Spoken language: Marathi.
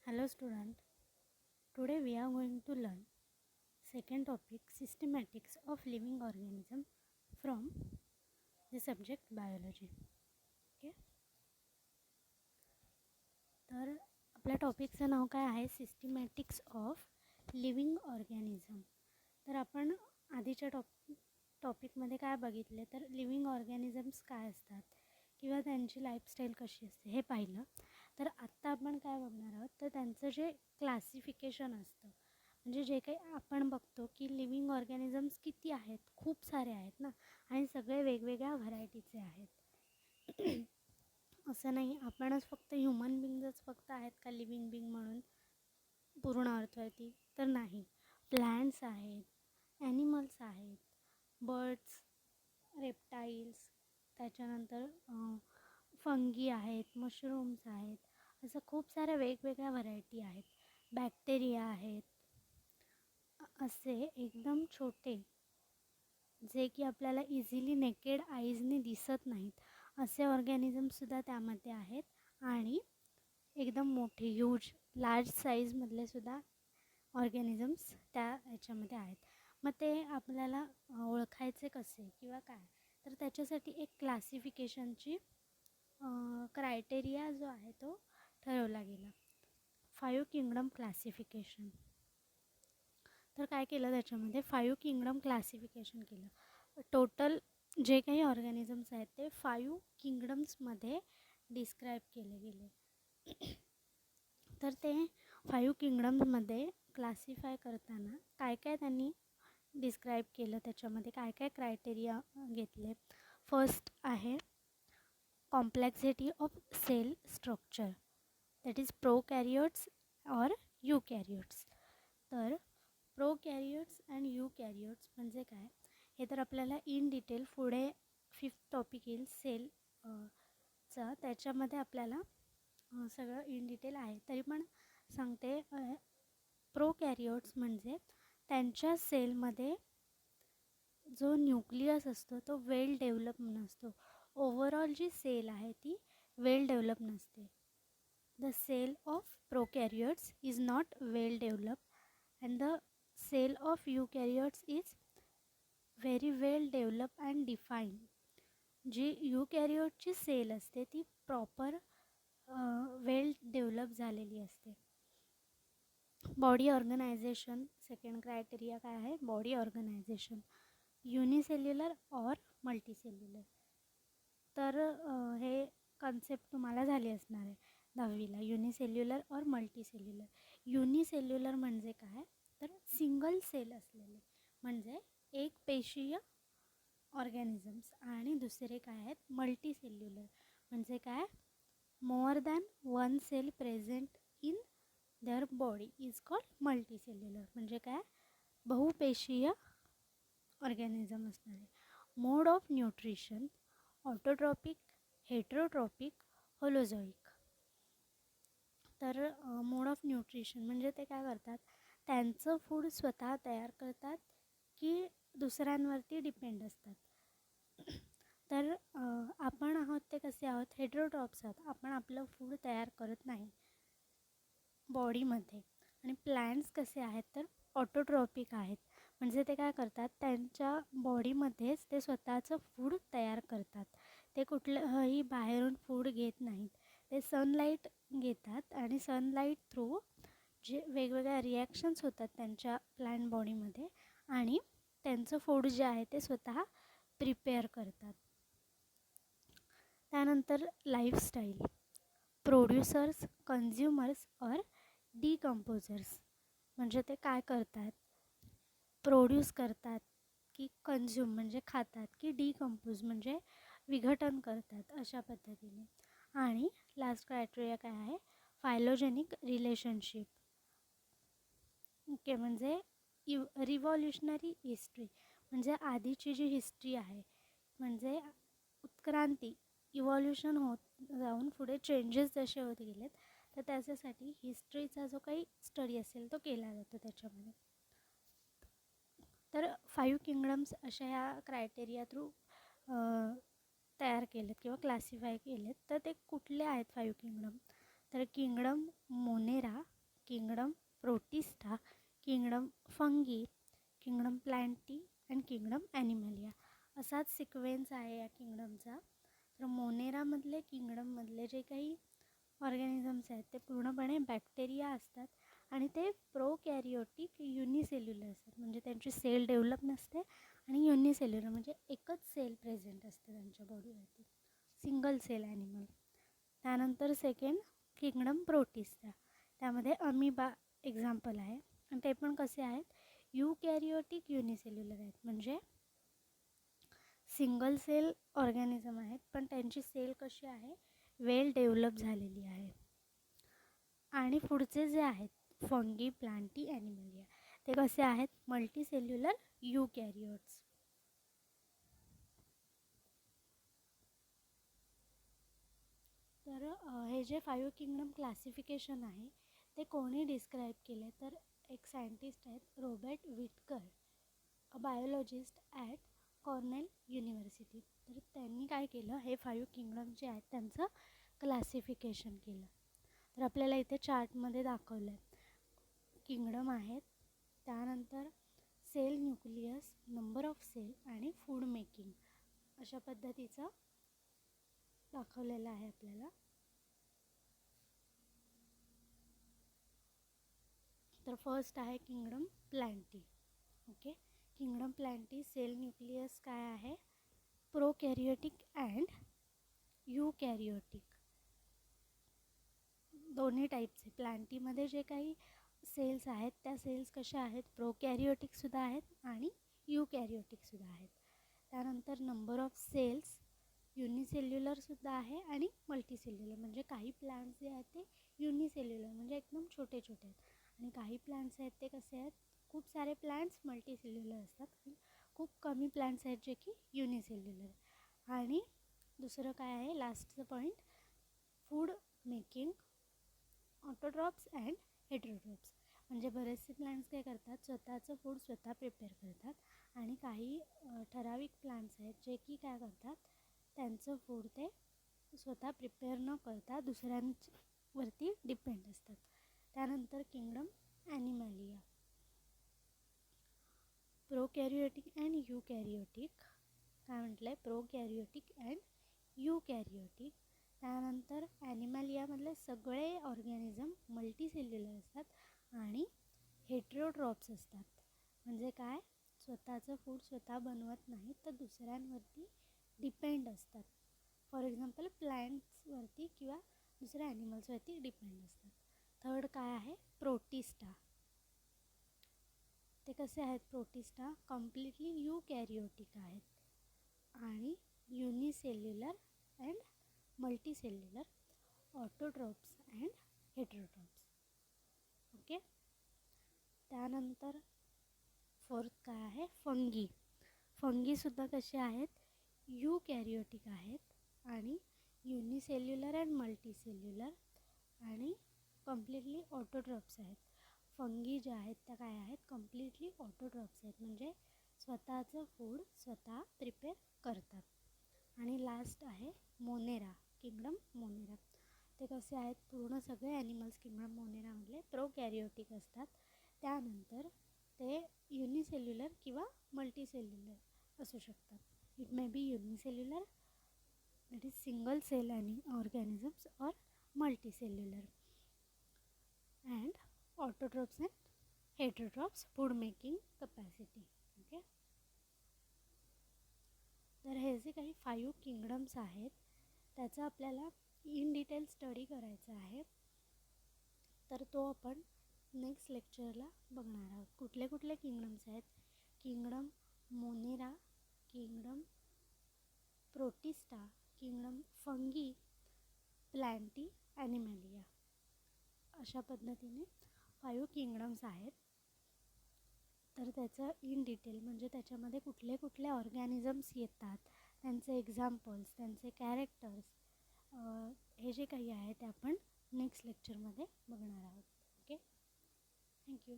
Hello student, today we are going to learn second topic systematics of living organism from the subject biology. Okay, तर आपल्या टॉपिकचं नाव काय आहे सिस्टमॅटिक्स ऑफ लिव्हिंग ऑर्गॅनिझम. तर आपण आधीच्या टॉपिकमध्ये काय बघितले तर लिव्हिंग ऑर्गॅनिझम्स काय असतात किंवा त्यांची लाईफस्टाईल कशी असते हे पाहिलं. तर आत्ता आपण काय बघणार आहोत तर त्यांचं जे क्लासिफिकेशन असतं म्हणजे जे काही आपण बघतो की लिव्हिंग ऑर्गॅनिझम्स किती आहेत, खूप सारे आहेत ना, आणि सगळे वेगवेगळ्या व्हरायटीचे आहेत. असं नाही आपणच फक्त ह्युमन बिंगच फक्त आहेत का लिव्हिंग बिंग म्हणून पूर्ण अर्थवरती, तर नाही. प्लॅन्ट्स आहेत, ॲनिमल्स आहेत, बर्ड्स, रेप्टाईल्स, त्याच्यानंतर फंगी आहेत, मशरूम्स आहेत, असं खूप साऱ्या वेगवेगळ्या व्हरायटी आहेत. बॅक्टेरिया आहेत, असे एकदम छोटे जे की आपल्याला इझिली नेकेड आईजने दिसत नाहीत असे ऑर्गॅनिझमसुद्धा त्यामध्ये आहेत. आणि एकदम मोठे ह्यूज लार्ज साईजमधले सुद्धा ऑर्गॅनिझम्स त्या ह्याच्यामध्ये आहेत. मग ते आपल्याला ओळखायचे कसे किंवा काय, तर त्याच्यासाठी एक क्लासिफिकेशनची क्रायटेरिया जो आहे तो ठरवला गेला, 5 किंगडम क्लासिफिकेशन. तर काय केलं त्याच्यामध्ये 5 किंगडम क्लासिफिकेशन केलं. टोटल जे काही ऑर्गॅनिझम्स आहेत ते 5 किंगडम्समध्ये डिस्क्राईब केले गेले. तर ते 5 किंगडम्समध्ये क्लासिफाय करताना काय काय त्यांनी डिस्क्राईब केलं, त्याच्यामध्ये काय काय क्रायटेरिया घेतले. फर्स्ट आहे complexity of cell structure, that is prokaryotes or eukaryotes. तर प्रोकॅरियोट्स अँड यूकॅरियोट्स म्हणजे काय हे तर आपल्याला इन डिटेल पुढे 5th टॉपिक येईल सेल चा, त्याच्यामध्ये आपल्याला सगळं इन डिटेल आहे. तरी पण सांगते, प्रोकॅरियोट्स म्हणजे त्यांच्या सेलमध्ये जो न्यूक्लियस असतो तो वेल डेव्हलप नसतो. ओव्हरऑल जी सेल आहे ती वेल डेव्हलप नसते. The cell of prokaryotes is not well develop and the cell of eukaryotes is very well develop and define. जी यूकॅरियोटची सेल असते ती प्रॉपर वेल डेव्हलप झालेली असते. बॉडी ऑर्गनायझेशन सेकंड क्रायटेरिया काय आहे, body organisation unicellular or multicellular. तर हे कन्सेप्ट तुम्हाला झाली असणार आहे 10वीला, युनिसेल्युलर ऑर मल्टीसेल्युलर. युनिसेल्युलर म्हणजे काय तर सिंगल सेल असलेले म्हणजे एक पेशीय ऑर्गॅनिझम्स, आणि दुसरे काय आहेत मल्टीसेल्युलर म्हणजे काय more than one cell present in their body is called multicellular म्हणजे काय बहुपेशीय ऑर्गॅनिझम असणारे. Mode of nutrition autotrophic, heterotrophic, holozoic. तर मोड ऑफ न्यूट्रिशन म्हणजे ते काय करतात, त्यांचं फूड स्वतः तयार करतात की दुसऱ्यांवरती डिपेंड असतात. तर आपण आहोत ते कसे आहोत, हेटेरोट्रॉप्स आहोत. आपण आपलं फूड तयार करत नाही बॉडीमध्ये. आणि प्लॅन्ट्स कसे आहेत तर ऑटोट्रॉपिक आहेत म्हणजे ते काय करतात त्यांच्या बॉडीमध्येच ते स्वतःचं फूड तयार करतात. ते कुठलंही बाहेरून फूड घेत नाहीत. ते सनलाईट घेतात आणि सनलाईट थ्रू जे वेगवेगळ्या रिॲक्शन्स होतात त्यांच्या प्लॅन्ट बॉडीमध्ये आणि त्यांचं फूड जे आहे ते स्वतः प्रिपेअर करतात. त्यानंतर लाईफस्टाईल प्रोड्युसर्स, कन्झ्युमर्स और डिकम्पोजर्स म्हणजे ते काय करतात, प्रोड्यूस करतात की कन्झ्युम म्हणजे खातात की डिकम्पोज म्हणजे विघटन करतात अशा पद्धतीने. आणि लास्ट क्रायटेरिया काय आहे, फायलोजेनिक रिलेशनशिप. ओके, म्हणजे रिव्हॉल्युशनरी हिस्ट्री म्हणजे आधीची जी हिस्ट्री आहे म्हणजे उत्क्रांती, इव्हॉल्युशन होत जाऊन पुढे चेंजेस जसे होत गेलेत तर त्याच्यासाठी हिस्ट्रीचा जो काही स्टडी असेल तो केला जातो त्याच्यामध्ये. तर 5 किंगडम्स अशा ह्या क्रायटेरिया थ्रू तयार केलेत किंवा क्लासिफाय केलेत. तर ते कुठले आहेत 5 किंगडम तर kingdom Monera, kingdom Protista, kingdom Fungi, kingdom Plantae and kingdom Animalia. असाच सिक्वेन्स आहे या किंगडमचा. तर मोनेरामधले किंगडममधले जे काही ऑर्गॅनिझम्स आहेत ते पूर्णपणे बॅक्टेरिया असतात आणि ते प्रोकॅरियोटिक युनिसेल्युलर असतात. म्हणजे त्यांची सेल डेव्हलप नसते आणि युनिसेल्युलर म्हणजे एकच सेल प्रेझेंट असते त्यांच्या बॉडीवरती, सिंगल सेल ॲनिमल. त्यानंतर सेकंड किंगडम प्रोटिस्टा, त्यामध्ये अमिबा एक्झाम्पल आहे आणि ते पण कसे आहेत, युकॅरियोटिक युनिसेल्युलर आहेत. म्हणजे सिंगल सेल ऑर्गॅनिझम आहेत पण त्यांची सेल कशी आहे, वेल डेव्हलप झालेली आहे. आणि पुढचे जे आहेत फंगी, प्लांटी, ॲनिमलिया, ते कसे आहेत, मल्टीसेल्युलर युकॅरियोट्स. तर हे जे 5 किंगडम क्लासिफिकेशन आहे ते कोणी डिस्क्राईब केले, तर एक सायंटिस्ट आहेत Robert Whittaker, a biologist at Cornell university. तर त्यांनी काय केलं, हे 5 किंगडम जे आहेत त्यांचं क्लासिफिकेशन केलं. तर आपल्याला इथे चार्टमध्ये दाखवलं आहे, किंगडम आहेत, त्यानंतर cell nucleus, number of cell आणि फूड मेकिंग अशा पद्धतीचं दाखवलेलं आहे आपल्याला. तर फर्स्ट आहे kingdom plantae. Okay, kingdom plantae cell nucleus काय आहे, प्रोकॅरियोटिक अँड युकॅरियोटिक दोन्ही टाईपचे. प्लांटीमध्ये जे काही सेल्स आहेत त्या सेल्स कशा आहेत, प्रोकॅरियोटिकसुद्धा आहेत आणि युकॅरियोटिकसुद्धा आहेत. त्यानंतर नंबर ऑफ सेल्स युनिसेल्युलरसुद्धा आहे आणि मल्टीसेल्युलर. म्हणजे काही प्लांट्स जे आहेत ते युनिसेल्युलर म्हणजे एकदम छोटे छोटे आहेत आणि काही प्लांट्स आहेत ते कसे आहेत, खूप सारे प्लांट्स मल्टीसेल्युलर असतात आणि खूप कमी प्लांट्स आहेत जे की युनिसेल्युलर. आणि दुसरं काय आहे, लास्टचं point, food making, autotrophs and heterotrophs. म्हणजे बरेचसे प्लांट्स काय करतात, स्वतःचं फूड स्वतः प्रिपेअर करतात आणि काही ठराविक प्लांट्स आहेत जे की काय करतात, त्यांचं फूड ते स्वतः प्रिपेअर न करता दुसऱ्यांवरती डिपेंड असतात. त्यानंतर किंगडम ॲनिमलिया, प्रोकॅरियोटिक अँड युकॅरियोटिक. काय म्हटलं आहे, प्रोकॅरियोटिक अँड युकॅरियोटिक. त्यानंतर ॲनिमलियामधले सगळे ऑर्गॅनिझम मल्टीसेल्युलर असतात आणि हेटेरोट्रॉप्स असतात. म्हणजे काय, स्वतःचं फूड स्वतः बनवत नाहीत तर दुसऱ्यांवरती डिपेंड असतात. फॉर एक्झाम्पल प्लांट्सवरती किंवा दुसऱ्या ॲनिमल्सवरती डिपेंड असतात. थर्ड काय आहे, प्रोटिस्टा. ते कसे आहेत, प्रोटिस्टा कम्प्लिटली युकॅरियोटिक आहेत आणि unicellular and multicellular, autotrophs and heterotrophs. Okay. त्यानंतर फोर्थ काय आहे, फंगी. फंगीसुद्धा कसे आहेत, युकॅरियोटिक आहेत आणि युनिसेल्युलर अँड मल्टीसेल्युलर आणि कम्प्लिटली ऑटोट्रॉप्स आहेत. फंगी ज्या आहेत त्या काय आहेत, कम्प्लिटली ऑटोट्रॉप्स आहेत म्हणजे स्वतःचं फूड स्वतः प्रिपेअर करतात. आणि लास्ट आहे मोनेरा, किंगडम मोनेरा. ते कसे आहेत, पूर्ण सगळे ॲनिमल्स किंगडम मोनेरामधले प्रोकॅरियोटिक असतात. त्यानंतर ते युनिसेल्युलर किंवा मल्टीसेल्युलर असू शकतात. It may be unicellular, that is single cell organisms, or multicellular. And autotrophs and heterotrophs, food making capacity. Okay. तर हे जे काही 5 किंगडम्स आहेत त्याचा आपल्याला इन डिटेल स्टडी करायचा आहे. तर तो आपण नेक्स्ट लेक्चरला बघणार आहोत. कुठले कुठले किंगडम्स आहेत, kingdom Monera, kingdom Protista, kingdom Fungi, Plantae, Animalia, अशा पद्धतीने 5 किंगडम्स आहेत. तर त्याचं इन डिटेल म्हणजे त्याच्यामध्ये कुठले कुठले ऑर्गॅनिझम्स येतात, त्यांचे एक्झाम्पल्स, त्यांचे कॅरेक्टर्स, हे जे काही आहे ते आपण नेक्स्ट लेक्चरमध्ये बघणार आहोत. Okay, thank you.